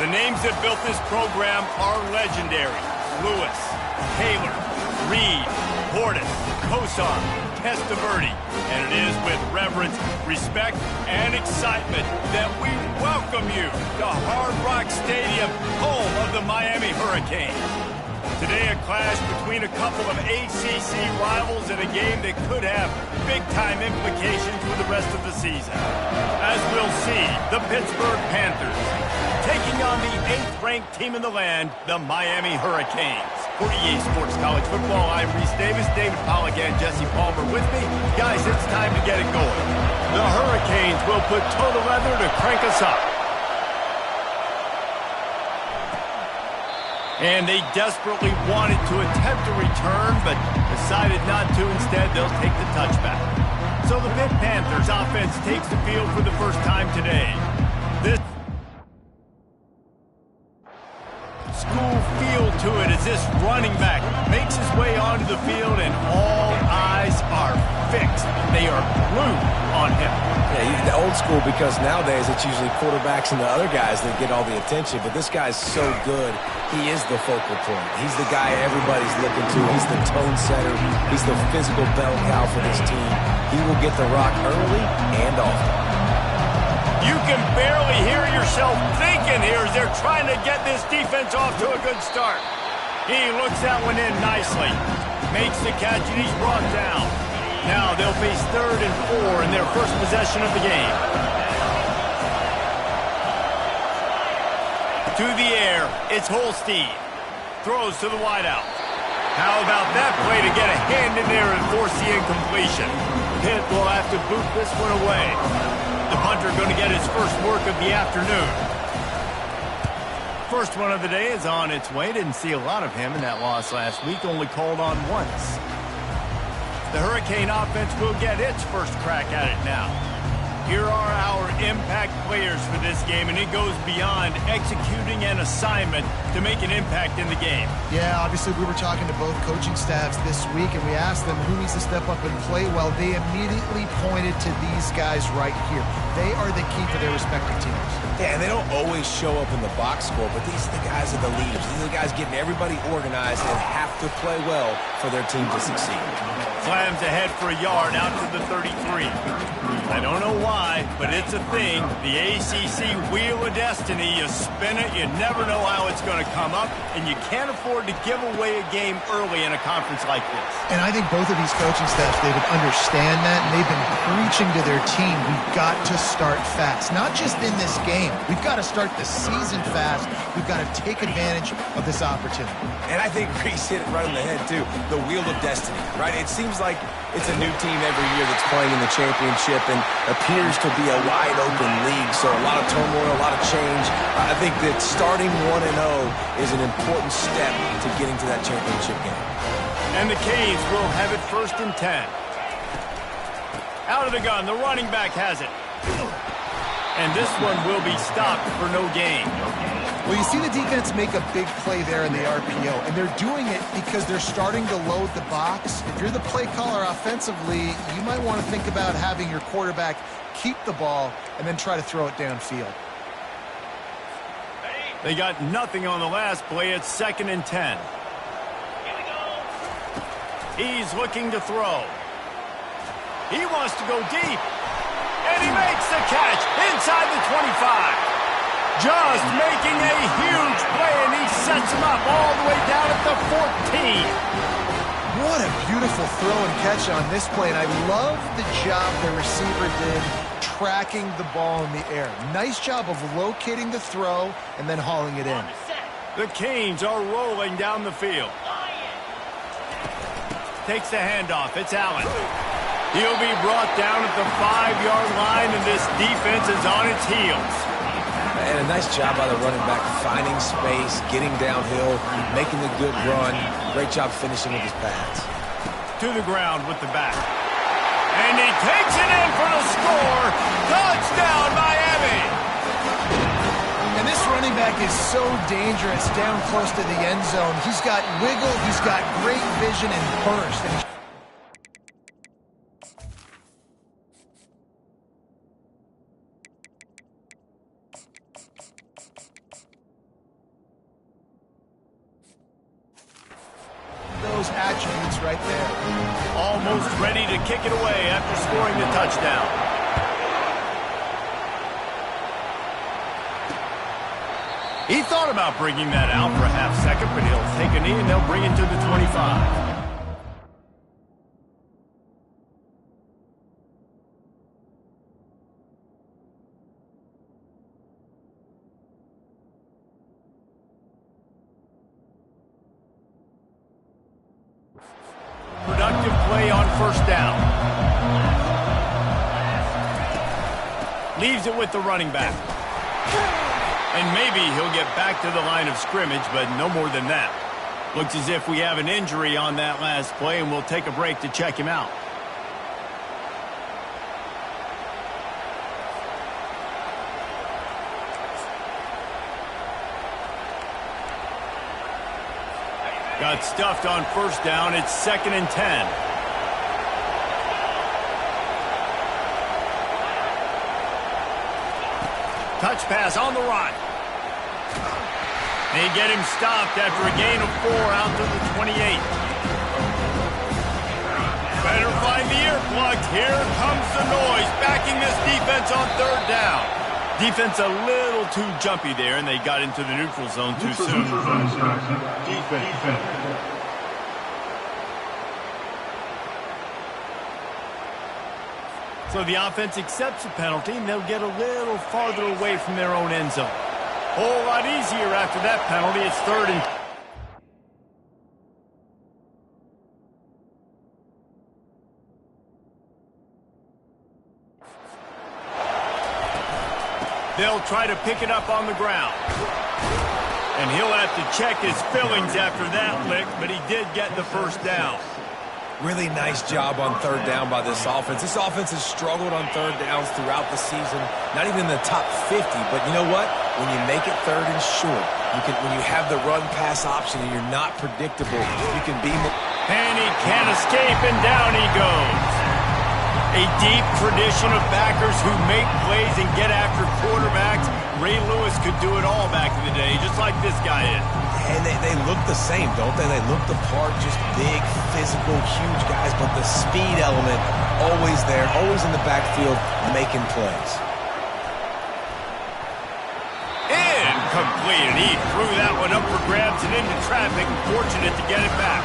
The names that built this program are legendary. Lewis, Taylor, Reed, Portis, Kosar, Testaverde. And it is with reverence, respect, and excitement that we welcome you to Hard Rock Stadium, home of the Miami Hurricanes. Today, a clash between a couple of ACC rivals in a game that could have big-time implications for the rest of the season. As we'll see, the Pittsburgh Panthers taking on the 8th-ranked team in the land, the Miami Hurricanes. For EA Sports College Football, I'm Reese Davis, David Pollack, and Jesse Palmer with me. Guys, it's time to get it going. The Hurricanes will put total leather to crank us up. And they desperately wanted to attempt a return, but decided not to. Instead, they'll take the touchback. So the Pitt Panthers offense takes the field for the first time today. This school feel to it as this running back makes his way onto the field, and all eyes are fixed. They are glued on him. Yeah, the old school, because nowadays it's usually quarterbacks and the other guys that get all the attention, but this guy's so good. He is the focal point. He's the guy everybody's looking to. He's the tone setter. He's the physical bell cow for this team. He will get the rock early and often. You can barely hear yourself thinking here as they're trying to get this defense off to a good start. He looks that one in nicely. Makes the catch, and he's brought down. Now they'll face 3rd and 4 in their first possession of the game. To the air, it's Holstein. Throws to the wideout. How about that play to get a hand in there and force the incompletion? Pitt will have to boot this one away. The punter going to get his first work of the afternoon. First one of the day is on its way. Didn't see a lot of him in that loss last week. Only called on once. The Hurricane offense will get its first crack at it now. Here are our impact players for this game, and it goes beyond executing an assignment to make an impact in the game. Yeah, obviously we were talking to both coaching staffs this week, and we asked them who needs to step up and play well. They immediately pointed to these guys right here. They are the key for their respective teams. Yeah, and they don't always show up in the box score, but these are the guys that are the leaders. These are the guys getting everybody organized and have to play well for their team to succeed. Slams ahead for a yard out to the 33. I don't know why, but it's a thing. The ACC Wheel of Destiny, you spin it, you never know how it's going to come up, and you can't afford to give away a game early in a conference like this. And I think both of these coaching staffs, they would understand that, and they've been preaching to their team, we've got to start fast. Not just in this game. We've got to start the season fast. We've got to take advantage of this opportunity. And I think Reese hit it right on the head, too. The Wheel of Destiny, right? It seems like it's a new team every year that's playing in the championship and appears to be a wide-open league. So a lot of turmoil, a lot of change. I think that starting 1-0 is an important step to getting to that championship game. And the Canes will have it 1st and 10. Out of the gun, the running back has it. And this one will be stopped for no gain. Well, you see the defense make a big play there in the RPO, and they're doing it because they're starting to load the box. If you're the play caller offensively, you might want to think about having your quarterback keep the ball and then try to throw it downfield. They got nothing on the last play. It's 2nd and 10. He's looking to throw. He wants to go deep. And he makes the catch inside the 25. Just making a huge play, and he sets him up all the way down at the 14. What a beautiful throw and catch on this play, and I love the job the receiver did tracking the ball in the air. Nice job of locating the throw and then hauling it in. The Canes are rolling down the field. Takes the handoff. It's Allen. He'll be brought down at the 5-yard line, and this defense is on its heels. And a nice job by the running back, finding space, getting downhill, making a good run. Great job finishing with his pads. To the ground with the back. And he takes it in for the score. Touchdown, Miami! And this running back is so dangerous down close to the end zone. He's got wiggle, he's got great vision and burst. And right there. Almost ready to kick it away after scoring the touchdown. He thought about bringing that out for a half second, but he'll take a knee and they'll bring it to the 25. Productive play on first down. Leaves it with the running back. And maybe he'll get back to the line of scrimmage, but no more than that. Looks as if we have an injury on that last play, and we'll take a break to check him out. Got stuffed on first down. It's 2nd and 10. Touch pass on the right. They get him stopped after a gain of 4 out to the 28. Better find the earplugs. Here comes the noise, backing this defense on 3rd down. Defense a little too jumpy there, and they got into the neutral zone too soon. Defense. So the offense accepts the penalty, and they'll get a little farther away from their own end zone. Whole lot easier after that penalty. It's 3rd and... They'll try to pick it up on the ground. And he'll have to check his fillings after that lick, but he did get the first down. Really nice job on 3rd down by this offense. This offense has struggled on 3rd downs throughout the season. Not even in the top 50, but you know what? When you make it 3rd and short, when you have the run-pass option and you're not predictable, you can be more... And he can't escape, and down he goes. A deep tradition of backers who make plays and get after quarterbacks. Ray Lewis could do it all back in the day, just like this guy is. And they look the same, don't they? They look the part, just big, physical, huge guys, but the speed element always there, always in the backfield, making plays. Incomplete, and he threw that one up for grabs and into traffic, and fortunate to get it back.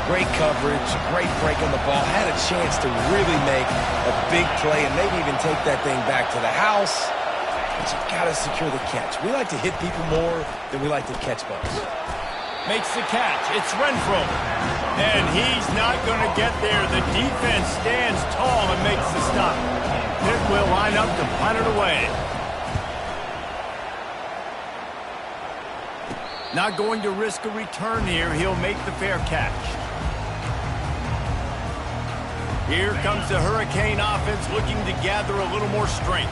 Great coverage, great break on the ball, had a chance to really make a big play and maybe even take that thing back to the house. But you've got to secure the catch. We like to hit people more than we like to catch balls. Makes the catch. It's Renfro. And he's not going to get there. The defense stands tall and makes the stop. Pitt will line up to punt it away. Not going to risk a return here. He'll make the fair catch. Here comes the Hurricane offense looking to gather a little more strength.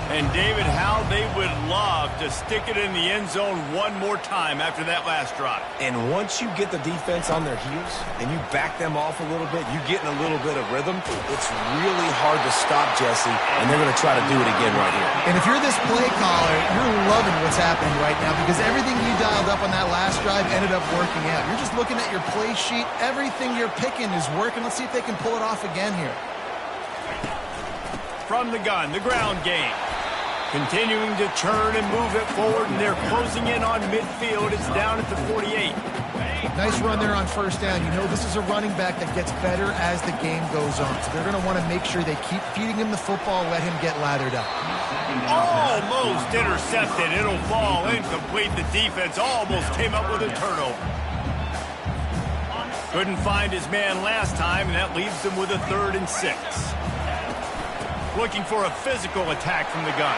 And David, how they would love to stick it in the end zone one more time after that last drive. And once you get the defense on their heels and you back them off a little bit, you get in a little bit of rhythm, it's really hard to stop, Jesse, and they're going to try to do it again right here. And if you're this play caller, you're loving what's happening right now because everything you dialed up on that last drive ended up working out. You're just looking at your play sheet. Everything you're picking is working. Let's see if they can pull it off again here. From the gun, the ground game. Continuing to turn and move it forward, and they're closing in on midfield. It's down at the 48. Nice run there on first down. You know this is a running back that gets better as the game goes on. So they're going to want to make sure they keep feeding him the football, let him get lathered up. Almost intercepted. It'll fall incomplete. The defense almost came up with a turnover. Couldn't find his man last time, and that leaves them with a 3rd and 6. Looking for a physical attack from the gun.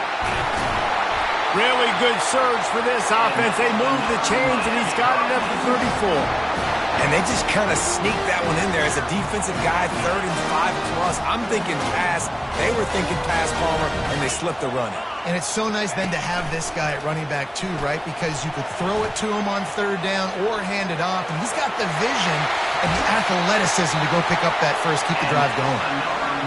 Really good surge for this offense. They move the chains, and he's got it up to 34. And they just kind of sneaked that one in there as a defensive guy, 3rd and 5 plus. I'm thinking pass. They were thinking pass, Palmer, and they slipped the run. And it's so nice then to have this guy at running back too, right? Because you could throw it to him on 3rd down or hand it off. And he's got the vision and the athleticism to go pick up that first, keep the drive going.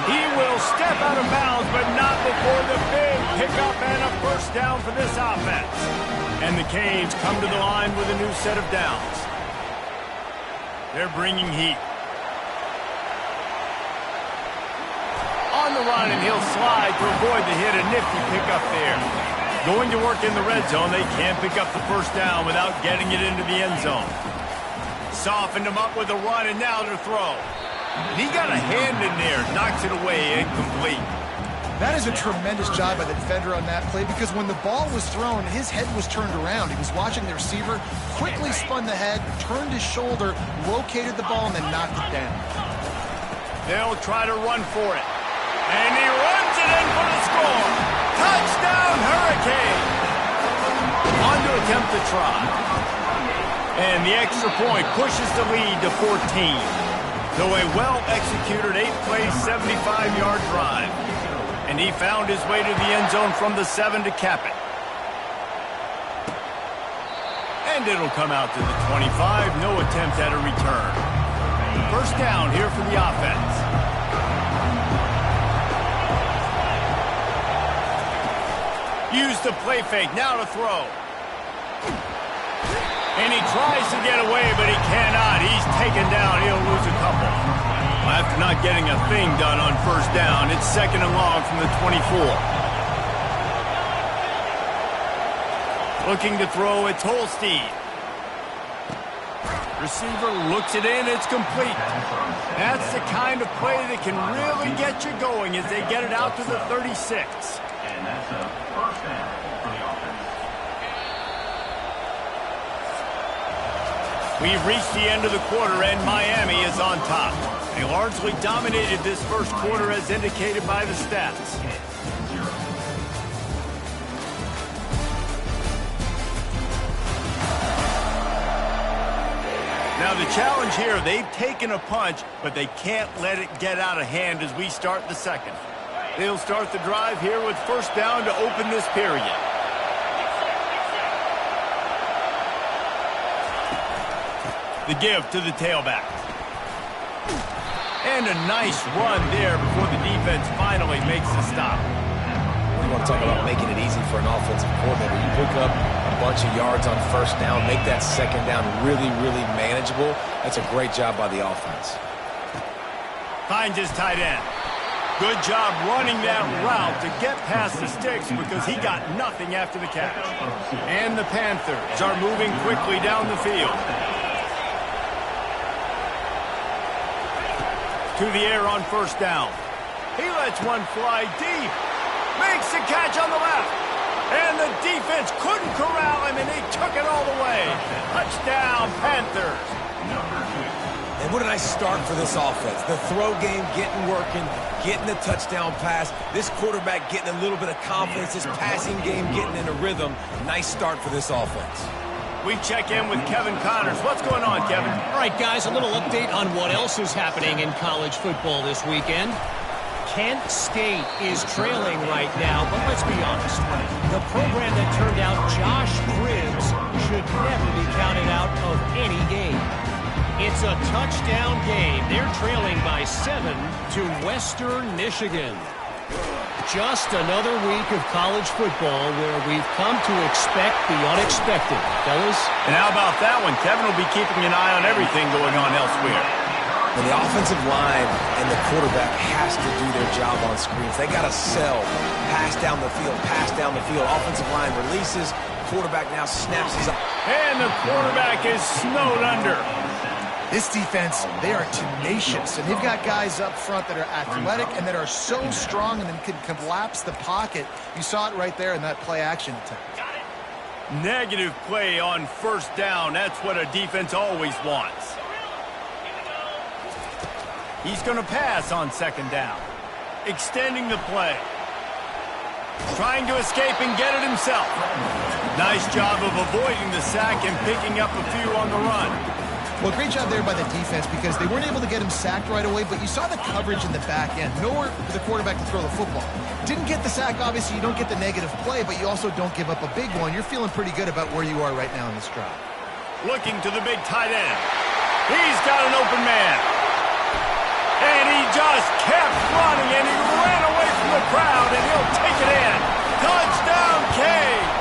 He will step out of bounds, but not before the big pickup and a first down for this offense. And the Canes come to the line with a new set of downs. They're bringing heat. On the run, and he'll slide to avoid the hit. A nifty pickup there. Going to work in the red zone. They can't pick up the first down without getting it into the end zone. Softened him up with a run, and now to throw. And he got a hand in there. Knocks it away. Incomplete. That is a tremendous job by the defender on that play, because when the ball was thrown, his head was turned around. He was watching the receiver, quickly spun the head, turned his shoulder, located the ball, and then knocked it down. They'll try to run for it. And he runs it in for the score. Touchdown, Hurricane. On to attempt the try. And the extra point pushes the lead to 14. So a well-executed 8-play, 75-yard drive. And he found his way to the end zone from the 7 to cap it. And it'll come out to the 25. No attempt at a return. First down here for the offense. Use the play fake. Now to throw. And he tries to get away, but he cannot. He's taken down. He'll lose a couple. After not getting a thing done on first down, it's 2nd and long from the 24. Looking to throw, it's Holstein. Receiver looks it in, it's complete. That's the kind of play that can really get you going as they get it out to the 36. And that's a first down for the offense. We've reached the end of the quarter, and Miami is on top. They largely dominated this first quarter as indicated by the stats. Now the challenge here, they've taken a punch, but they can't let it get out of hand as we start the second. They'll start the drive here with first down to open this period. The give to the tailback. And a nice run there before the defense finally makes the stop. You want to talk about making it easy for an offensive coordinator. You pick up a bunch of yards on first down, make that second down really, really manageable. That's a great job by the offense. Finds his tight end. Good job running that route to get past the sticks because he got nothing after the catch. And the Panthers are moving quickly down the field. To the air on first down. He lets one fly deep. Makes the catch on the left. And the defense couldn't corral him, and he took it all the way. Touchdown, Panthers. And what a nice start for this offense. The throw game getting working, getting the touchdown pass. This quarterback getting a little bit of confidence. This passing game getting in a rhythm. Nice start for this offense. We check in with Kevin Connors. What's going on, Kevin? All right, guys, a little update on what else is happening in college football this weekend. Kent State is trailing right now, but let's be honest. The program that turned out Josh Cribbs should never be counted out of any game. It's a touchdown game. They're trailing by 7 to Western Michigan. Just another week of college football where we've come to expect the unexpected, fellas. And how about that one? Kevin will be keeping an eye on everything going on elsewhere. And the offensive line and the quarterback has to do their job on screens. They got to sell. Pass down the field, pass down the field. Offensive line releases. Quarterback now snaps his... And the quarterback is snowed under. This defense, they are tenacious, and they've got guys up front that are athletic and that are so strong and then can collapse the pocket. You saw it right there in that play-action attempt. Negative play on first down. That's what a defense always wants. He's going to pass on second down. Extending the play. Trying to escape and get it himself. Nice job of avoiding the sack and picking up a few on the run. Well, great job there by the defense because they weren't able to get him sacked right away, but you saw the coverage in the back end. Nowhere for the quarterback to throw the football. Didn't get the sack, obviously. You don't get the negative play, but you also don't give up a big one. You're feeling pretty good about where you are right now in this drive. Looking to the big tight end. He's got an open man. And he just kept running, and he ran away from the crowd, and he'll take it in. Touchdown, Canes!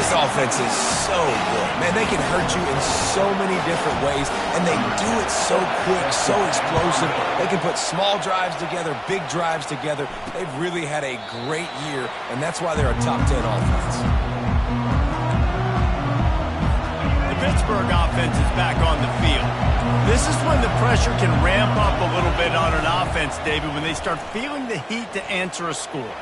This offense is so good. Man, they can hurt you in so many different ways, and they do it so quick, so explosive. They can put small drives together, big drives together. They've really had a great year, and that's why they're a top 10 offense. The Pittsburgh offense is back on the field. This is when the pressure can ramp up a little bit on an offense, David, when they start feeling the heat to answer a score.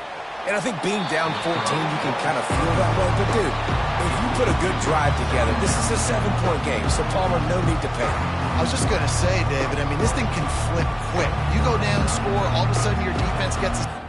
And I think being down 14, you can kind of feel that way. But, dude, if you put a good drive together, this is a 7-point game, so Palmer, no need to panic. I was just going to say, David, I mean, this thing can flip quick. You go down, score, all of a sudden your defense gets a...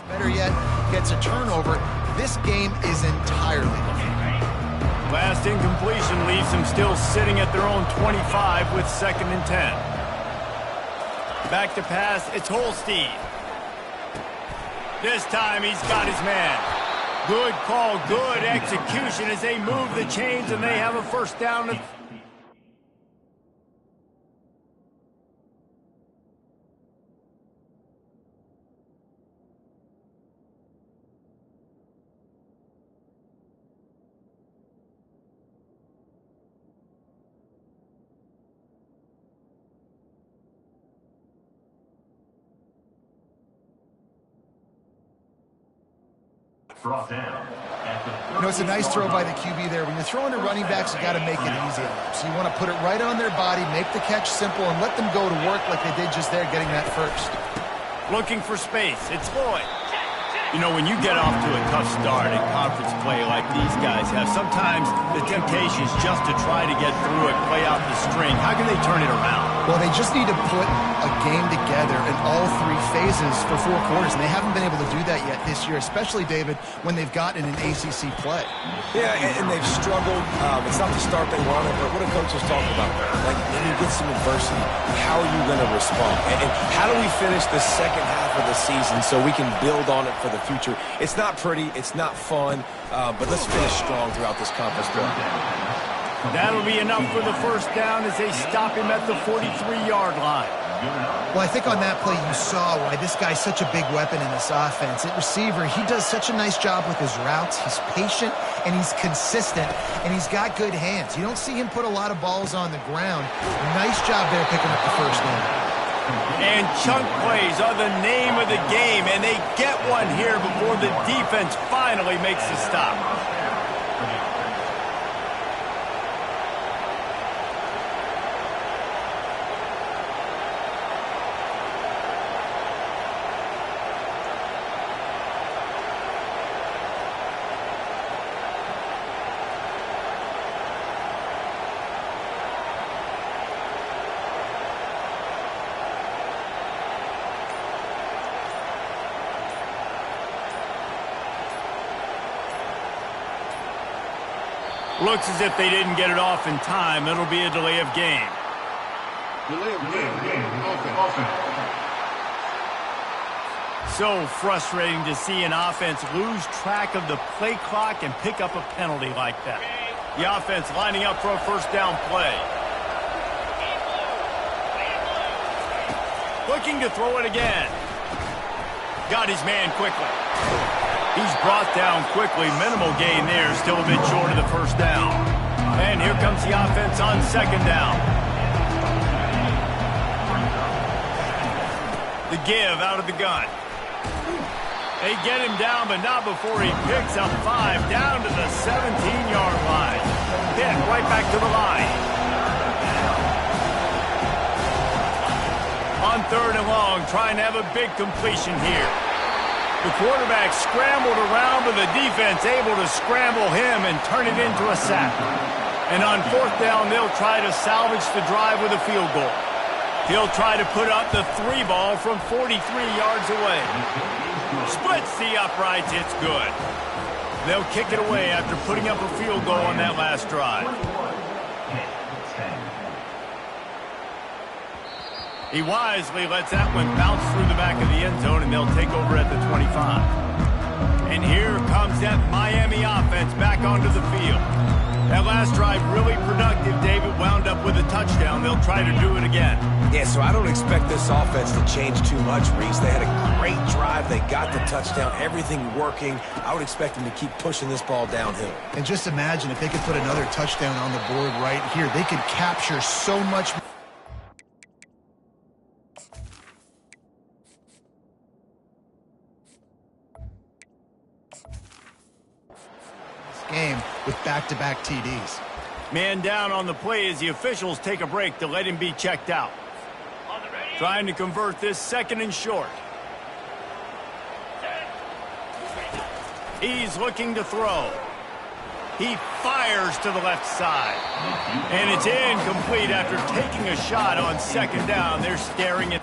Better yet, gets a turnover. This game is entirely different. Last incompletion leaves them still sitting at their own 25 with 2nd and 10. Back to pass, it's Holstein. This time he's got his man. Good call, good execution as they move the chains and they have a first down. Brought down. You know, it's a nice throw by the QB there. When you're throwing to running backs, you got to make it easy on them. So you want to put it right on their body, make the catch simple, and let them go to work like they did just there, getting that first. Looking for space, it's Lloyd. You know, when you get off to a tough start in conference play like these guys have, sometimes the temptation is just to try to get through it, play out the string. How can they turn it around? Well, they just need to put a game together in all 3 phases for 4 quarters, and they haven't been able to do that yet this year, especially, David, when they've gotten an ACC play. Yeah, and they've struggled. It's not the start they wanted, but what do coaches talk about? Like, when you get some adversity, how are you going to respond? And how do we finish the second half of the season so we can build on it for the future? It's not pretty, it's not fun, but let's finish strong throughout this conference play. That'll be enough for the first down as they stop him at the 43-yard line. Well, I think on that play you saw why this guy's such a big weapon in this offense. At receiver, he does such a nice job with his routes. He's patient, and he's consistent, and he's got good hands. You don't see him put a lot of balls on the ground. Nice job there picking up the first down. And chunk plays are the name of the game, and they get one here before the defense finally makes the stop. Looks as if they didn't get it off in time. It'll be a delay of game. So frustrating to see an offense lose track of the play clock and pick up a penalty like that. The offense lining up for a first down play. Looking to throw it again. Got his man quickly. He's brought down quickly. Minimal gain there. Still a bit short of the first down. And here comes the offense on second down. The give out of the gun. They get him down, but not before he picks up 5 down to the 17-yard line. Hit right back to the line. On third and long, trying to have a big completion here. The quarterback scrambled around, but the defense able to scramble him and turn it into a sack. And on fourth down, they'll try to salvage the drive with a field goal. He'll try to put up the 3 ball from 43 yards away. Splits the uprights, it's good. They'll kick it away after putting up a field goal on that last drive. He wisely lets that one bounce through the back of the end zone, and they'll take over at the 25. And here comes that Miami offense back onto the field. That last drive really productive. David wound up with a touchdown. They'll try to do it again. Yeah, so I don't expect this offense to change too much, Reese. They had a great drive. They got the touchdown. Everything working. I would expect them to keep pushing this ball downhill. And just imagine if they could put another touchdown on the board right here. They could capture so much. Game with back-to-back TDs. Man down on the play as the officials take a break to let him be checked out. Trying to convert this second and short. He's looking to throw. He fires to the left side. And it's incomplete after taking a shot on second down. They're staring at...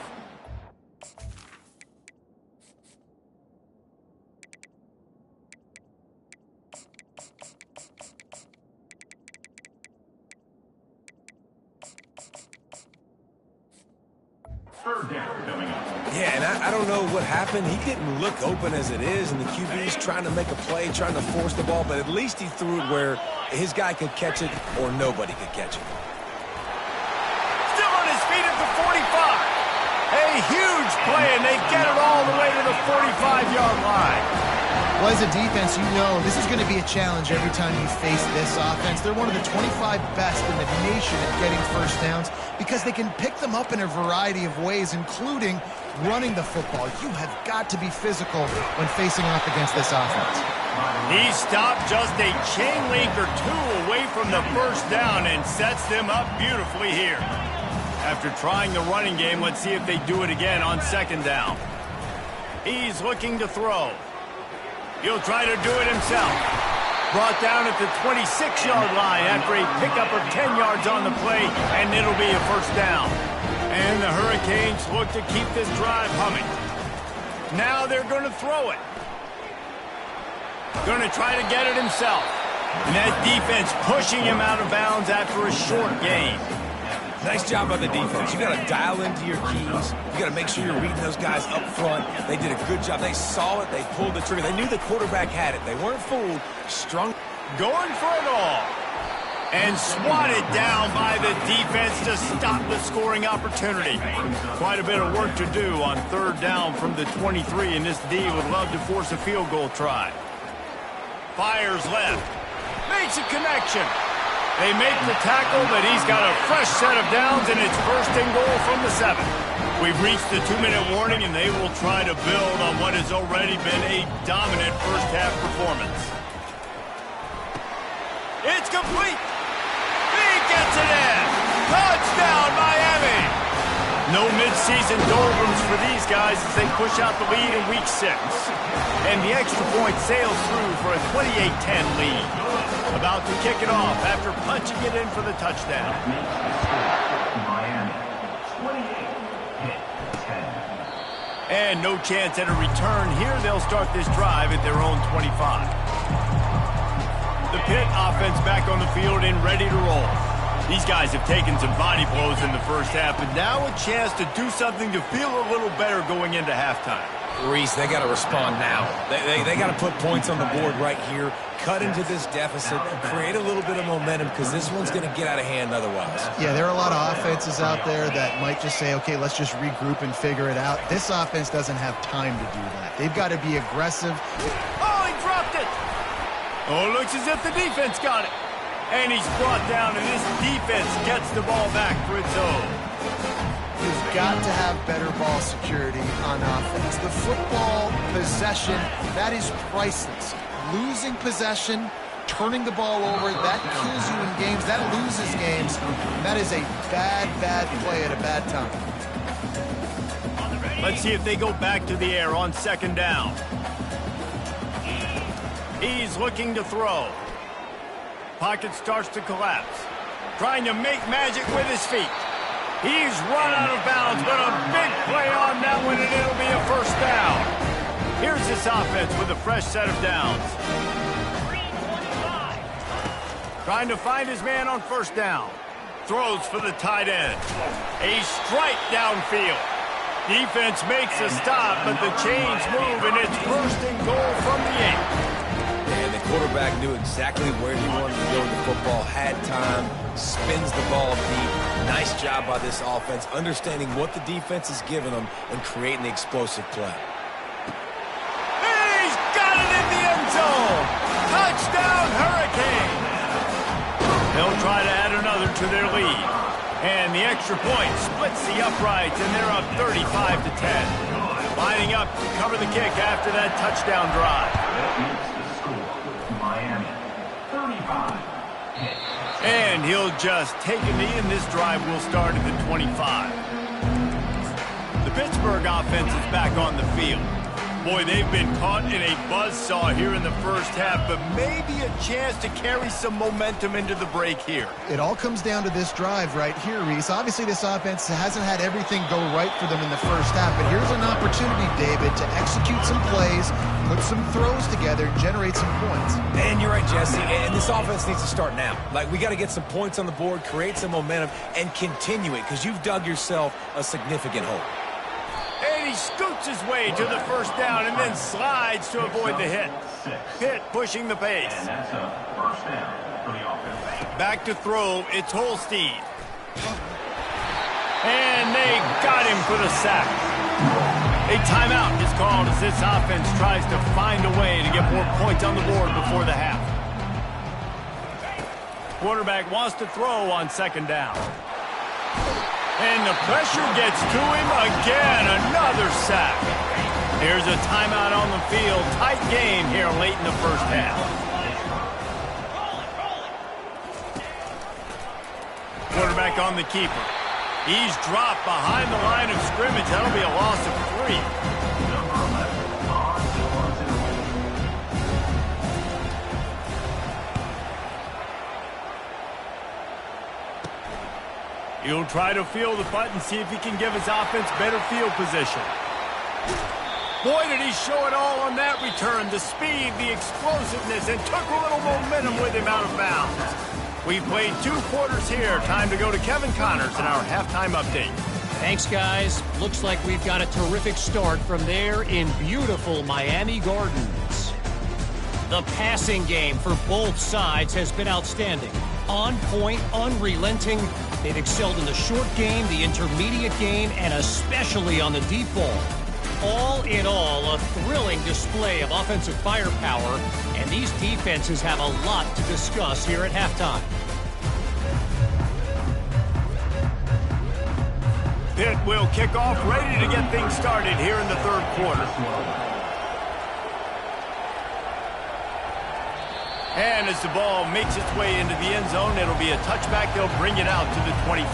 Third down coming up. Yeah, and I don't know what happened. He didn't look open as it is, and the QB's trying to make a play, trying to force the ball, but at least he threw it where his guy could catch it or nobody could catch it. Still on his feet at the 45. A huge play, and they get it all the way to the 45-yard line. Well, as a defense, you know this is going to be a challenge every time you face this offense. They're one of the 25 best in the nation at getting first downs because they can pick them up in a variety of ways, including running the football. You have got to be physical when facing off against this offense. He stopped just a chain link or two away from the first down and sets them up beautifully here. After trying the running game, let's see if they do it again on second down. He's looking to throw. He'll try to do it himself. Brought down at the 26-yard line after a pickup of 10 yards on the play, and it'll be a first down. And the Hurricanes look to keep this drive humming. Now they're going to throw it. Going to try to get it himself. And that defense pushing him out of bounds after a short gain. Nice job by the defense. You got to dial into your keys. You got to make sure you're reading those guys up front. They did a good job. They saw it. They pulled the trigger. They knew the quarterback had it. They weren't fooled. Strung. Going for it all. And swatted down by the defense to stop the scoring opportunity. Quite a bit of work to do on third down from the 23, and this D would love to force a field goal try. Fires left. Makes a connection. They make the tackle, but he's got a fresh set of downs, and it's first and goal from the 7. We've reached the 2-minute warning, and they will try to build on what has already been a dominant first-half performance. It's complete. He gets it in. Touchdown, Miami. No midseason doldrums for these guys as they push out the lead in Week 6. And the extra point sails through for a 28-10 lead. About to kick it off after punching it in for the touchdown. Miami, 28-10. And no chance at a return here. They'll start this drive at their own 25. The Pitt offense back on the field and ready to roll. These guys have taken some body blows in the first half, but now a chance to do something to feel a little better going into halftime. Reese, they got to respond now. They got to put points on the board right here, cut into this deficit, create a little bit of momentum, because this one's going to get out of hand otherwise. Yeah, there are a lot of offenses out there that might just say, okay, let's just regroup and figure it out. This offense doesn't have time to do that. They've got to be aggressive. Oh, he dropped it. Oh, it looks as if the defense got it. And he's brought down, and this defense gets the ball back for its own. You've got to have better ball security on offense. The football possession, that is priceless. Losing possession, turning the ball over, that kills you in games, that loses games. That is a bad, bad play at a bad time. Let's see if they go back to the air on second down. He's looking to throw. Pocket starts to collapse. Trying to make magic with his feet. He's run out of bounds, but a big play on that one, and it'll be a first down. Here's this offense with a fresh set of downs. Trying to find his man on first down. Throws for the tight end. A strike downfield. Defense makes a stop, but the chains move, and it's first and goal from the 8. And the quarterback knew exactly where he wanted to go with the football, had time, spins the ball deep. Nice job by this offense, understanding what the defense is giving them and creating the explosive play. He's got it in the end zone! Touchdown, Hurricane! They'll try to add another to their lead. And the extra point splits the uprights, and they're up 35-10. Lining up to cover the kick after that touchdown drive. Miami, 35. And he'll just take a knee, and this drive will start at the 25. The Pittsburgh offense is back on the field. Boy, they've been caught in a buzzsaw here in the first half, but maybe a chance to carry some momentum into the break here. It all comes down to this drive right here, Reese. Obviously, this offense hasn't had everything go right for them in the first half, but here's an opportunity, David, to execute some plays, put some throws together, generate some points. And you're right, Jesse, and this offense needs to start now. Like, we got to get some points on the board, create some momentum, and continue it, because you've dug yourself a significant hole. And he scoots his way to the first down and then slides to avoid the hit. Pitt pushing the pace. And that's a first down for the offense. Back to throw, it's Holstein. And they got him for the sack. A timeout is called as this offense tries to find a way to get more points on the board before the half. Quarterback wants to throw on second down. And the pressure gets to him again. Another sack. Here's a timeout on the field. Tight game here late in the first half. Quarterback on the keeper. He's dropped behind the line of scrimmage. That'll be a loss of 3. He'll try to feel the punt and see if he can give his offense better field position. Boy, did he show it all on that return. The speed, the explosiveness, and took a little momentum with him out of bounds. We've played 2 quarters here. Time to go to Kevin Connors in our halftime update. Thanks, guys. Looks like we've got a terrific start from there in beautiful Miami Gardens. The passing game for both sides has been outstanding. On point, unrelenting. They've excelled in the short game, the intermediate game, and especially on the deep ball. All in all, a thrilling display of offensive firepower, and these defenses have a lot to discuss here at halftime. Pitt will kick off, ready to get things started here in the third quarter. And as the ball makes its way into the end zone, it'll be a touchback. They'll bring it out to the 25.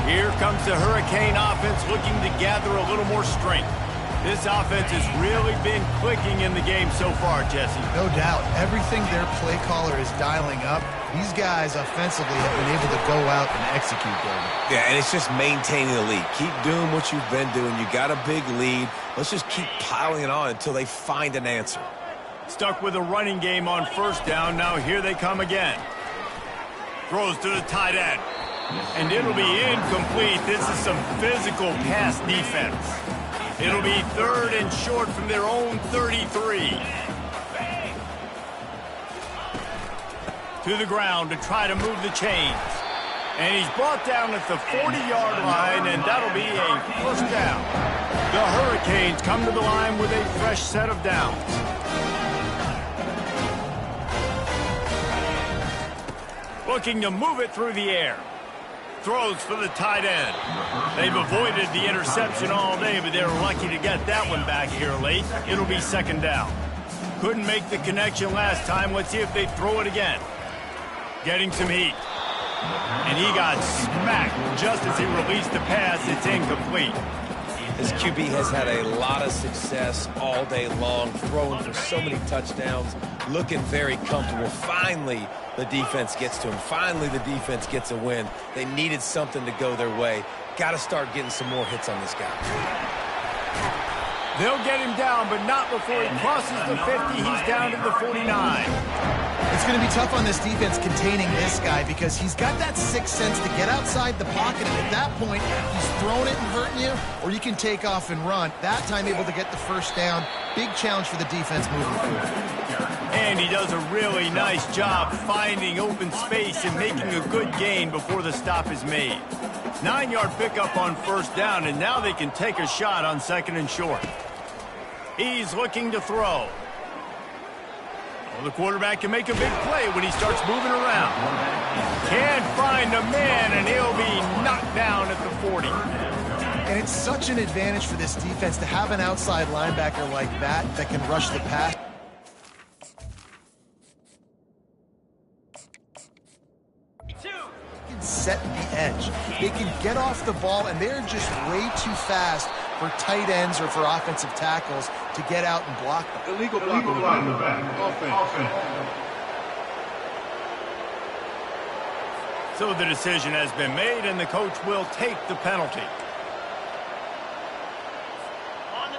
Here comes the Hurricane offense looking to gather a little more strength. This offense has really been clicking in the game so far, Jesse. No doubt. Everything their play caller is dialing up, these guys offensively have been able to go out and execute, David. Yeah, and it's just maintaining the lead. Keep doing what you've been doing. You got a big lead. Let's just keep piling it on until they find an answer. Stuck with a running game on first down. Now here they come again. Throws to the tight end. And it'll be incomplete. This is some physical pass defense. It'll be third and short from their own 33. To the ground to try to move the chains. And he's brought down at the 40-yard line, and that'll be a first down. The Hurricanes come to the line with a fresh set of downs. Looking to move it through the air. Throws for the tight end. They've avoided the interception all day, but they're lucky to get that one back here late. It'll be second down. Couldn't make the connection last time. Let's see if they throw it again. Getting some heat. And he got smacked just as he released the pass. It's incomplete. This QB has had a lot of success all day long, throwing for so many touchdowns, looking very comfortable. Finally, the defense gets to him. Finally, the defense gets a win. They needed something to go their way. Got to start getting some more hits on this guy. They'll get him down, but not before he crosses the 50. He's down to the 49. It's going to be tough on this defense containing this guy because he's got that sixth sense to get outside the pocket, and at that point, he's throwing it and hurting you, or you can take off and run. That time able to get the first down. Big challenge for the defense moving forward. And he does a really nice job finding open space and making a good gain before the stop is made. 9-yard pickup on first down, and now they can take a shot on second and short. He's looking to throw. Well, the quarterback can make a big play when he starts moving around. Can't find a man, and he'll be knocked down at the 40. And it's such an advantage for this defense to have an outside linebacker like that can rush the pass. They can set the edge. They can get off the ball, and they're just way too fast for tight ends or for offensive tackles to get out and block them. Illegal block in the back. Offense. So the decision has been made, and the coach will take the penalty.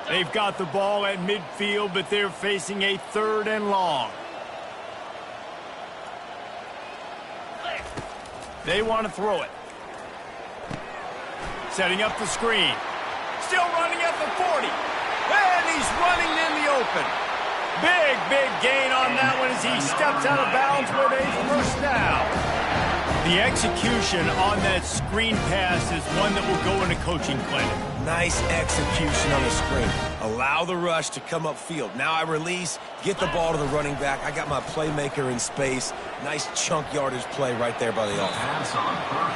They've got the ball at midfield, but they're facing a 3rd and long. They want to throw it. Setting up the screen. Still running at the 40. And he's running in the open. Big gain on that one as he steps out of bounds with a first down. The execution on that screen pass is one that will go in a coaching clinic. Nice execution on the screen. Allow the rush to come upfield. Now I release, get the ball to the running back. I got my playmaker in space. Nice chunk yardage play right there by the offense.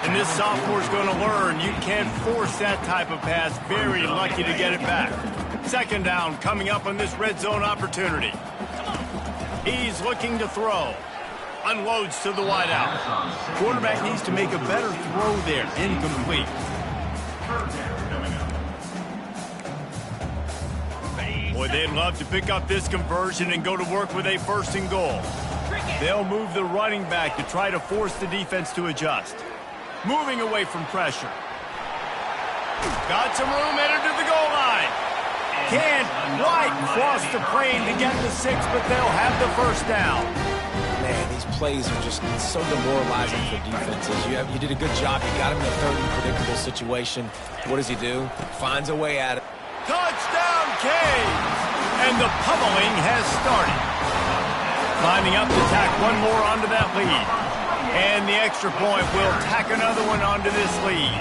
And this sophomore's going to learn you can't force that type of pass. Very lucky to get it back. Second down coming up on this red zone opportunity. He's looking to throw. Unloads to the wideout. Quarterback needs to make a better throw there. Incomplete. Boy, they'd love to pick up this conversion and go to work with a 1st and goal. They'll move the running back to try to force the defense to adjust. Moving away from pressure. Got some room headed to the goal line. Can't quite cross the plane to get the 6, but they'll have the first down. Man, these plays are just so demoralizing for defenses. You did a good job. You got him in a 3rd and predictable situation. What does he do? Finds a way at it. Touchdown, Canes! And the pummeling has started. Climbing up to tack one more onto that lead. And the extra point will tack another one onto this lead.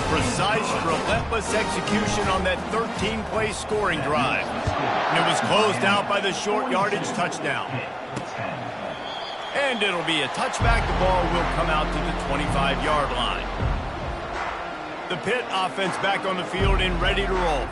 Precise, relentless execution on that 13-play scoring drive. And it was closed out by the short yardage touchdown. And it'll be a touchback. The ball will come out to the 25-yard line. The Pitt offense back on the field and ready to roll.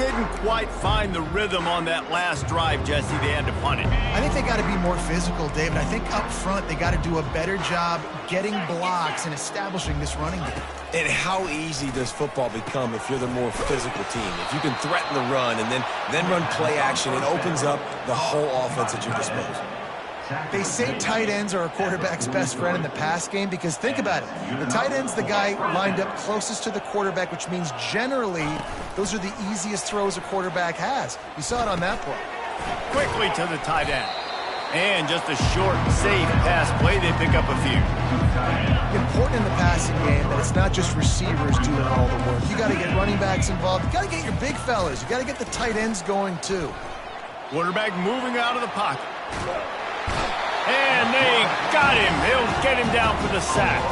didn't quite find the rhythm on that last drive, Jesse. They had to punt it. I think they got to be more physical, David. I think up front they got to do a better job getting blocks and establishing this running game. And how easy does football become if you're the more physical team? If you can threaten the run and then run play action, it opens up the whole offense at your disposal. They say tight ends are a quarterback's best friend in the pass game because think about it. The tight end's the guy lined up closest to the quarterback, which means generally those are the easiest throws a quarterback has. You saw it on that play. Quickly to the tight end. And just a short, safe pass play. They pick up a few. Important in the passing game that it's not just receivers doing all the work. You got to get running backs involved. You got to get your big fellas. You got to get the tight ends going too. Quarterback moving out of the pocket. And they got him. They'll get him down for the sack.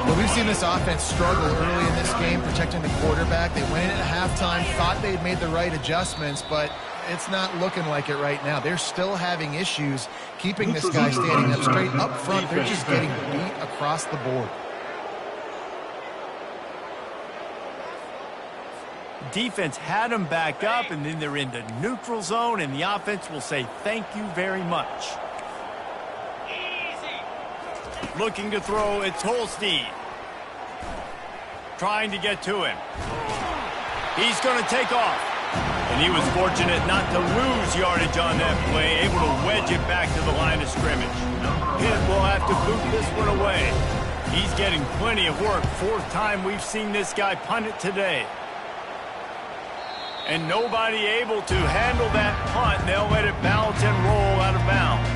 Well, we've seen this offense struggle early in this game protecting the quarterback. They went in at halftime, thought they'd made the right adjustments, but it's not looking like it right now. They're still having issues keeping this guy standing up straight. Up front, they're just getting beat across the board. Defense had them back up, and then they're in the neutral zone, and the offense will say thank you very much. Looking to throw, it's Holstein. Trying to get to him. He's going to take off. And he was fortunate not to lose yardage on that play, able to wedge it back to the line of scrimmage. Pitt will have to boot this one away. He's getting plenty of work. Fourth time we've seen this guy punt it today. And nobody able to handle that punt. They'll let it bounce and roll out of bounds.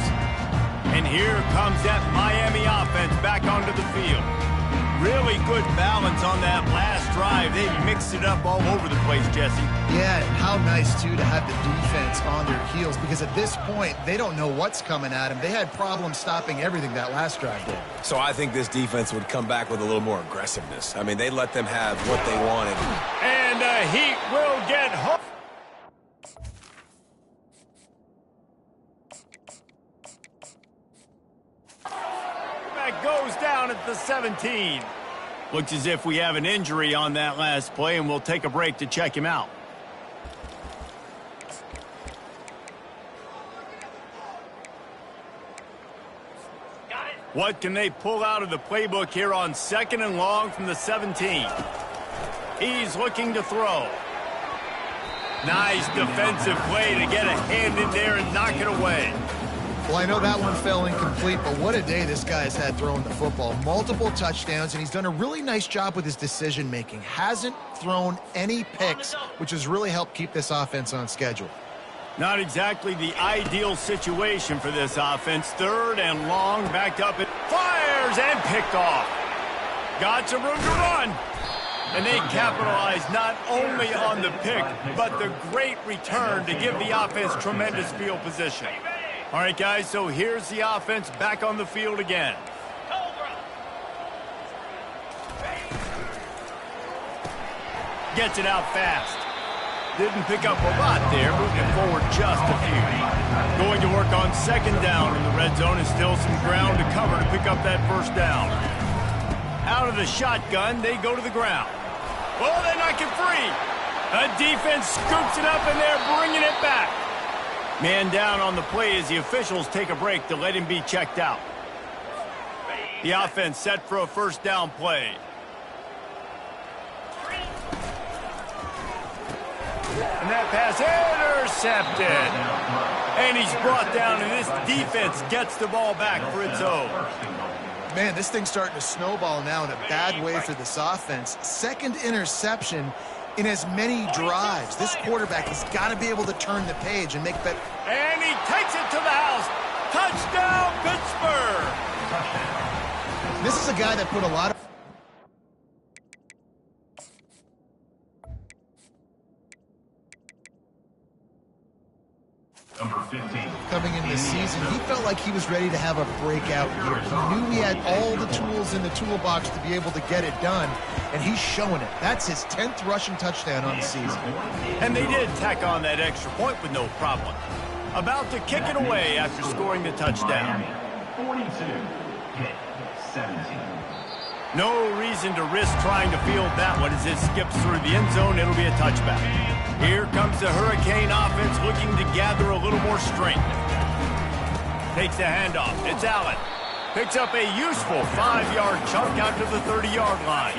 And here comes that Miami offense back onto the field. Really good balance on that last drive. They mixed it up all over the place, Jesse. Yeah, and how nice, too, to have the defense on their heels because at this point, they don't know what's coming at them. They had problems stopping everything that last drive did. So I think this defense would come back with a little more aggressiveness. I mean, they let them have what they wanted. And Heat will get home. Goes down at the 17. Looks as if we have an injury on that last play, and we'll take a break to check him out. What can they pull out of the playbook here on 2nd and long from the 17? He's looking to throw. Nice defensive play to get a hand in there and knock it away. Well, I know that one fell incomplete, but what a day this guy's had throwing the football. Multiple touchdowns, and he's done a really nice job with his decision-making. Hasn't thrown any picks, which has really helped keep this offense on schedule. Not exactly the ideal situation for this offense. 3rd and long, backed up. It fires and picked off. Got some room to run. And they capitalized not only on the pick, but the great return to give the offense tremendous field position. All right, guys, so here's the offense back on the field again. Gets it out fast. Didn't pick up a lot there, moving it forward just a few. Going to work on 2nd down in the red zone and still some ground to cover to pick up that 1st down. Out of the shotgun, they go to the ground. Oh, they knock it free. A defense scoops it up, and they're bringing it back. Man down on the play as the officials take a break to let him be checked out. The offense set for a 1st down play. And that pass intercepted. And he's brought down, and this defense gets the ball back for its own. Man, this thing's starting to snowball now in a bad way for this offense. 2nd interception in as many drives. This quarterback has got to be able to turn the page and make better. And he takes it to the house. Touchdown, Pittsburgh. This is a guy that put a lot of Number 15. coming into the season. He felt like he was ready to have a breakout year. He knew he had all the tools in the toolbox to be able to get it done, and he's showing it. That's his 10th rushing touchdown on the season. And they did tack on that extra point with no problem. About to kick it away after scoring the touchdown. 42, hit 17. No reason to risk trying to field that one as it skips through the end zone. It'll be a touchback. Here comes the Hurricane offense looking to gather a little more strength. Takes the handoff. It's Allen. Picks up a useful 5-yard chunk out to the 30-yard line.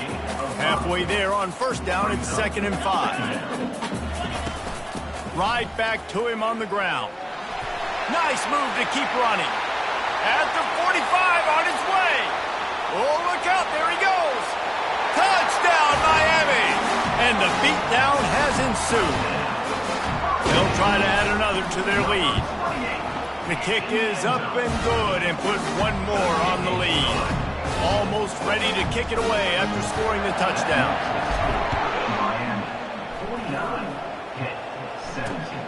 Halfway there on first down, it's 2nd and 5. Right back to him on the ground. Nice move to keep running. At the 45 on its way. Oh, look out. There he goes. Touchdown, Miami. And the beatdown has ensued. They'll try to add another to their lead. The kick is up and good and put one more on the lead. Almost ready to kick it away after scoring the touchdown. Miami, 49, hit 17.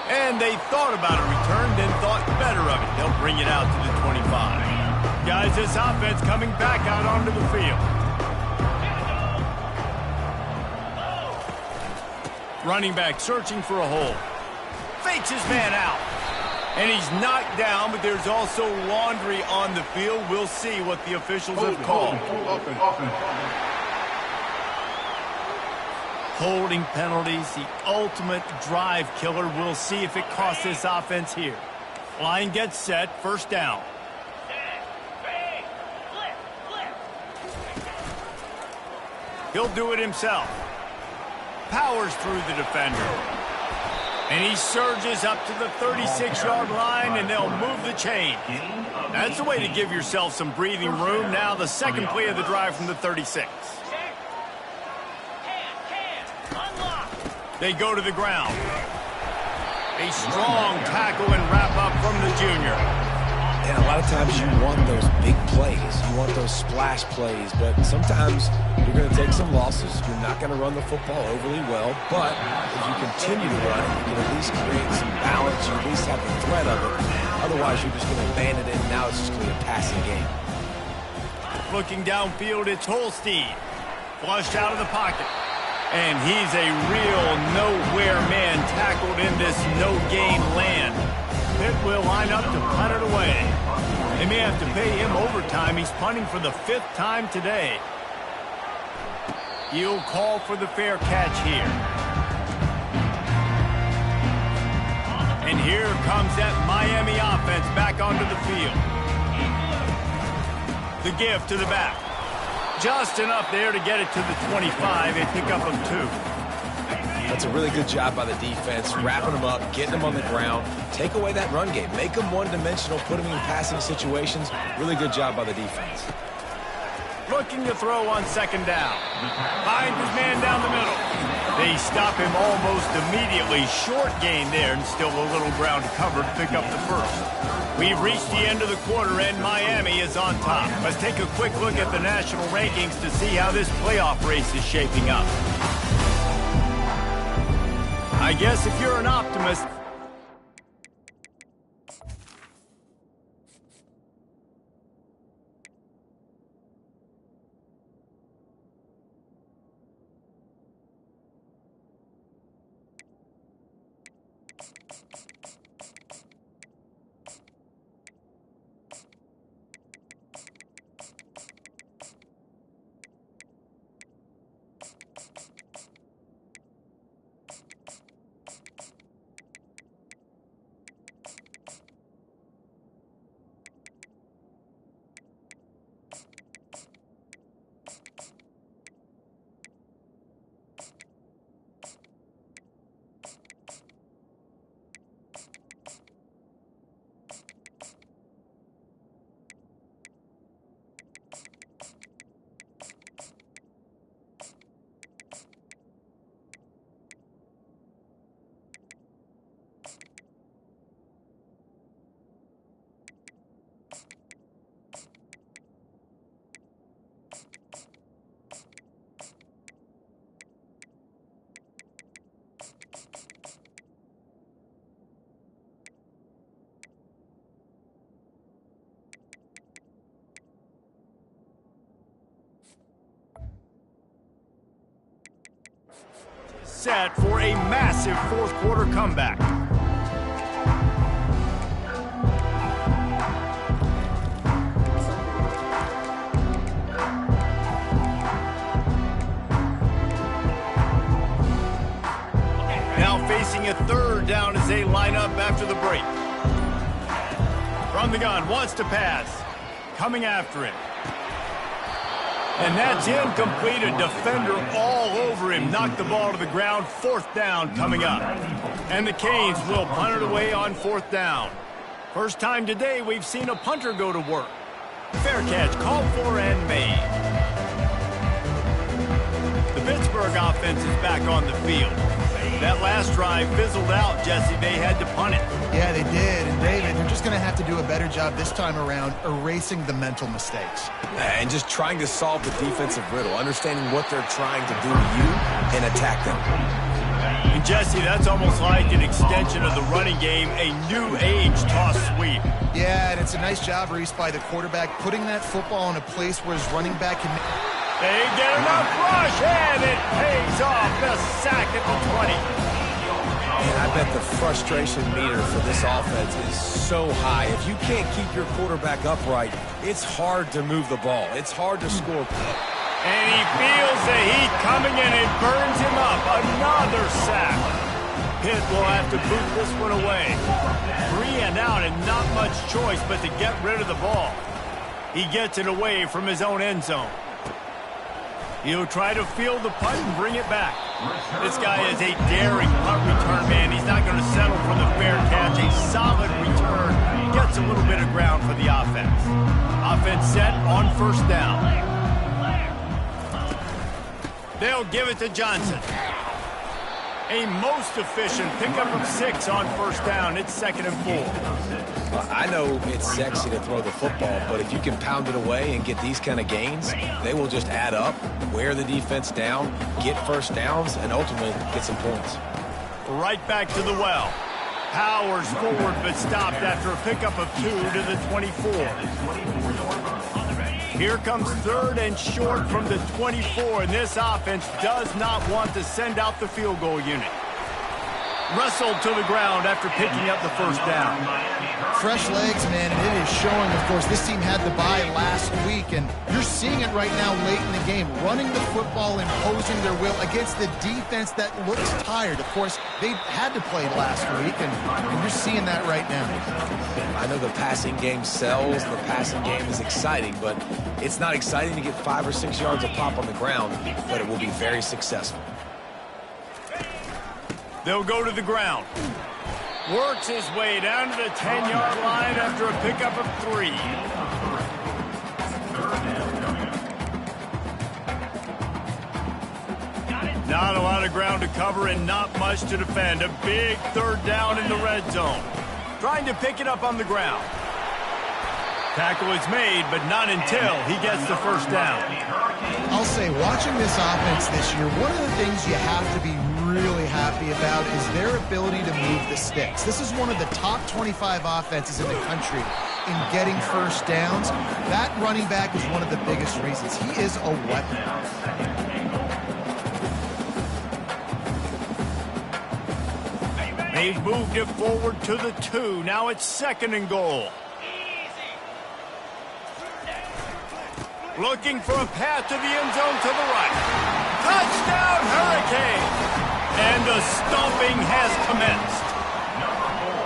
And they thought about a return, then thought better of it. They'll bring it out to the 25. Guys, this offense coming back out onto the field. Running back searching for a hole. Fakes his man out. And he's knocked down, but there's also laundry on the field. We'll see what the officials have called. Holding penalties, the ultimate drive killer. We'll see if it costs this offense here. Line gets set, first down. He'll do it himself. Powers through the defender. And he surges up to the 36-yard line, and they'll move the chain. That's a way to give yourself some breathing room. Now the second play of the drive from the 36. They go to the ground. A strong tackle and wrap up from the junior. And a lot of times you want those big plays. You want those splash plays. But sometimes you're going to take some losses. You're not going to run the football overly well. But if you continue to run it, you can at least create some balance. You at least have the threat of it. Otherwise, you're just going to abandon it. And now it's just going to be a passing game. Looking downfield, it's Holstein. Flushed out of the pocket. And he's a real nowhere man tackled in this no-gain land. Pitt will line up to punt it away. They may have to pay him overtime. He's punting for the 5th time today. He'll call for the fair catch here. And here comes that Miami offense back onto the field. The give to the back. Just enough there to get it to the 25. A pickup of 2. That's a really good job by the defense, wrapping them up, getting them on the ground. Take away that run game. Make them one-dimensional, put them in passing situations. Really good job by the defense. Looking to throw on second down. Finds his man down the middle. They stop him almost immediately. Short gain there and still a little ground covered to pick up the first. We've reached the end of the quarter and Miami is on top. Let's take a quick look at the national rankings to see how this playoff race is shaping up. I guess if you're an optimist, set for a massive fourth quarter comeback. getting a third down as they line up after the break. From the gun, wants to pass. Coming after him. And that's incomplete. A defender all over him. Knocked the ball to the ground. Fourth down coming up. And the Canes will punt it away on fourth down. First time today we've seen a punter go to work. Fair catch called for and made. The Pittsburgh offense is back on the field. That last drive fizzled out, Jesse. They had to punt it. Yeah, they did. And, David, they're just going to have to do a better job this time around erasing the mental mistakes. And just trying to solve the defensive riddle, understanding what they're trying to do to you and attack them. And, Jesse, that's almost like an extension of the running game, a new age toss sweep. Yeah, and it's a nice job, Reese, by the quarterback, putting that football in a place where his running back can... They get enough rush, and it pays off. The sack at the 20. And I bet the frustration meter for this offense is so high. If you can't keep your quarterback upright, it's hard to move the ball. It's hard to score. And he feels the heat coming, and it burns him up. Another sack. Pitt will have to boot this one away. 3 and out, and not much choice but to get rid of the ball. He gets it away from his own end zone. He'll try to field the punt and bring it back. This guy is a daring punt return man. He's not going to settle for the fair catch. A solid return. Gets a little bit of ground for the offense. Offense set on first down. They'll give it to Johnson. A most efficient pickup of 6 on first down. It's 2nd and 4. I know it's sexy to throw the football, but if you can pound it away and get these kind of gains, they will just add up, wear the defense down, get first downs, and ultimately get some points. Right back to the well. Powers forward, but stopped after a pickup of 2 to the 24. Here comes 3rd and short from the 24, and this offense does not want to send out the field goal unit. Wrestled to the ground after picking up the first down. Fresh legs, man, and it is showing, of course, this team had the bye last week, and you're seeing it right now late in the game, running the football, imposing their will against the defense that looks tired. Of course, they had to play last week, and you're seeing that right now. I know the passing game sells, the passing game is exciting, but it's not exciting to get 5 or 6 yards of pop on the ground, but it will be very successful. They'll go to the ground. Works his way down to the 10-yard line after a pickup of 3. Not a lot of ground to cover and not much to defend. A big 3rd down in the red zone. Trying to pick it up on the ground. Tackle is made, but not until he gets the first down. I'll say, watching this offense this year, one of the things you have to be really happy about is their ability to move the sticks. This is one of the top 25 offenses in the country in getting first downs. That running back is one of the biggest reasons. He is a weapon. They've moved it forward to the 2. Now it's 2nd and goal. Looking for a path to the end zone to the right. Touchdown, Hurricane! And the stomping has commenced.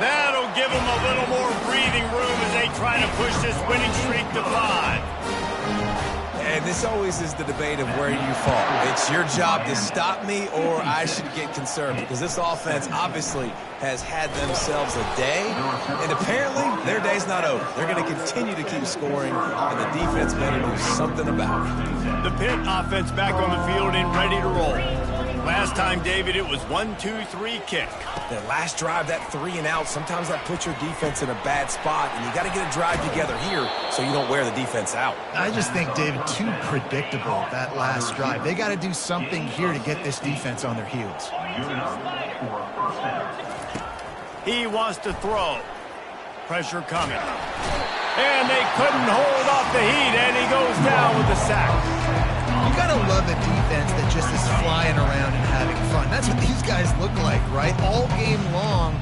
That'll give them a little more breathing room as they try to push this winning streak to 5. And this always is the debate of where you fall. It's your job to stop me, or I should get concerned, because this offense obviously has had themselves a day, and apparently their day's not over. They're going to continue to keep scoring, and the defense better do something about it. The Pitt offense back on the field and ready to roll. Last time, David, it was 1-2-3 kick. That last drive, that 3 and out, sometimes that puts your defense in a bad spot, and you got to get a drive together here so you don't wear the defense out. I just think, David, too predictable, that last drive. They got to do something here to get this defense on their heels. He wants to throw. Pressure coming. And they couldn't hold off the heat, and he goes down with the sack. You got to love a defense that just is flying around and having fun. That's what these guys look like, right? All game long,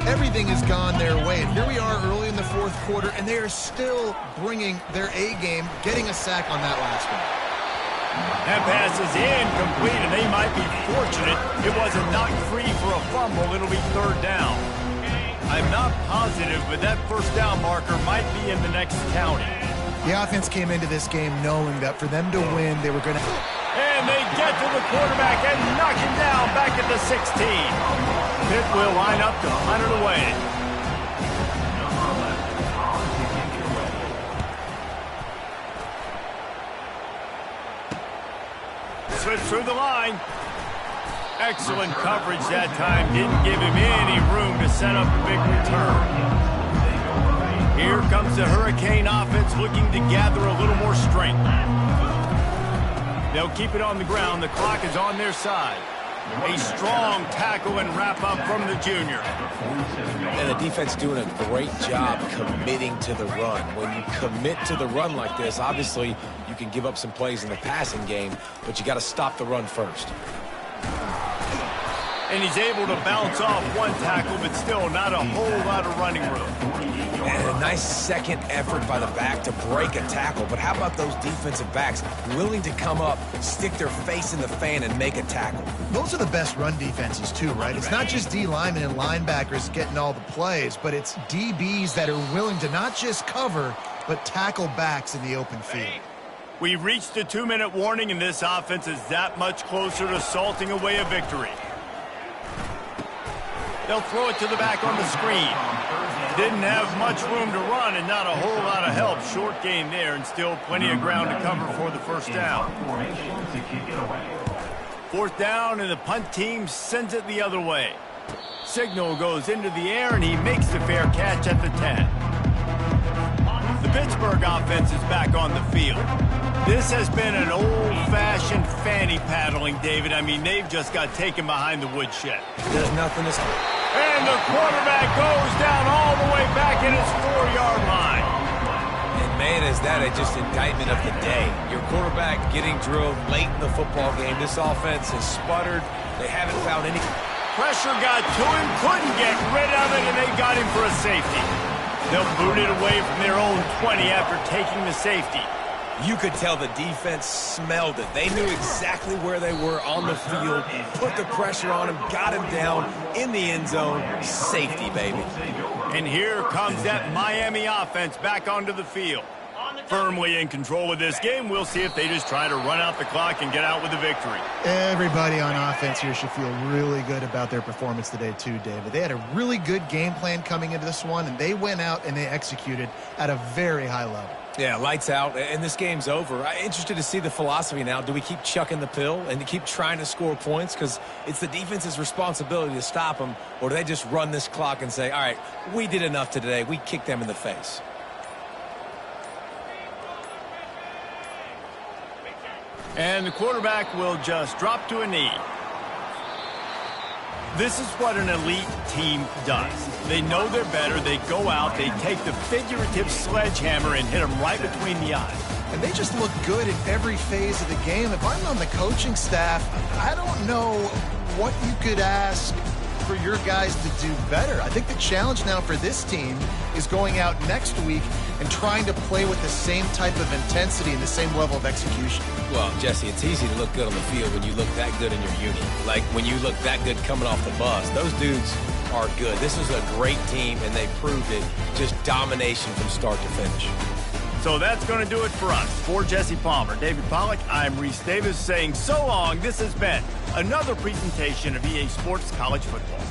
everything has gone their way. And here we are early in the 4th quarter, and they are still bringing their A game, getting a sack on that last one. That pass is incomplete, and they might be fortunate it wasn't knocked free for a fumble. It'll be third down. I'm not positive, but that first down marker might be in the next county. The offense came into this game knowing that for them to win, they were going to... And they get to the quarterback and knock him down back at the 16. Pitt will line up to hunt it away. Switch through the line. Excellent coverage that time. Didn't give him any room to set up a big return. Here comes the Hurricane offense looking to gather a little more strength. They'll keep it on the ground. The clock is on their side. A strong tackle and wrap-up from the junior. And the defense doing a great job committing to the run. When you commit to the run like this, obviously you can give up some plays in the passing game, but you got to stop the run first. And he's able to bounce off one tackle, but still not a whole lot of running room. And a nice second effort by the back to break a tackle. But how about those defensive backs willing to come up, stick their face in the fan, and make a tackle? Those are the best run defenses, too, right? It's not just D linemen and linebackers getting all the plays, but it's DBs that are willing to not just cover, but tackle backs in the open field. We've reached the 2-minute warning, and this offense is that much closer to salting away a victory. They'll throw it to the back on the screen. Didn't have much room to run and not a whole lot of help. Short game there and still plenty of ground to cover for the first down. Fourth down and the punt team sends it the other way. Signal goes into the air and he makes the fair catch at the 10. The Pittsburgh offense is back on the field. This has been an old-fashioned fanny paddling, David. I mean, they've just got taken behind the woodshed. There's nothing to say. And the quarterback goes down all the way back at his 4-yard line. And, man, is that just indictment of the day. Your quarterback getting drilled late in the football game. This offense has sputtered. They haven't found any... Pressure got to him, couldn't get rid of it, and they got him for a safety. They'll boot it away from their own 20 after taking the safety. You could tell the defense smelled it. They knew exactly where they were on the field, put the pressure on him, got him down in the end zone. Safety, baby. And here comes that Miami offense back onto the field. Firmly in control of this game. We'll see if they just try to run out the clock and get out with the victory. Everybody on offense here should feel really good about their performance today too, David. They had a really good game plan coming into this one, and they went out and they executed at a very high level. Yeah, lights out, and this game's over. I'm interested to see the philosophy now. Do we keep chucking the pill and keep trying to score points? Because it's the defense's responsibility to stop them, or do they just run this clock and say, all right, we did enough today. We kicked them in the face. And the quarterback will just drop to a knee. This is what an elite team does. They know they're better. They go out. They take the figurative sledgehammer and hit them right between the eyes. And they just look good in every phase of the game. If I'm on the coaching staff, I don't know what you could ask for your guys to do better. I think the challenge now for this team is going out next week and trying to play with the same type of intensity and the same level of execution. Well, Jesse, it's easy to look good on the field when you look that good in your uni. Like when you look that good coming off the bus. Those dudes are good. This is a great team, and they proved it. Just domination from start to finish. So that's going to do it for us. For Jesse Palmer, David Pollack, I'm Reese Davis saying so long. This has been another presentation of EA Sports College Football.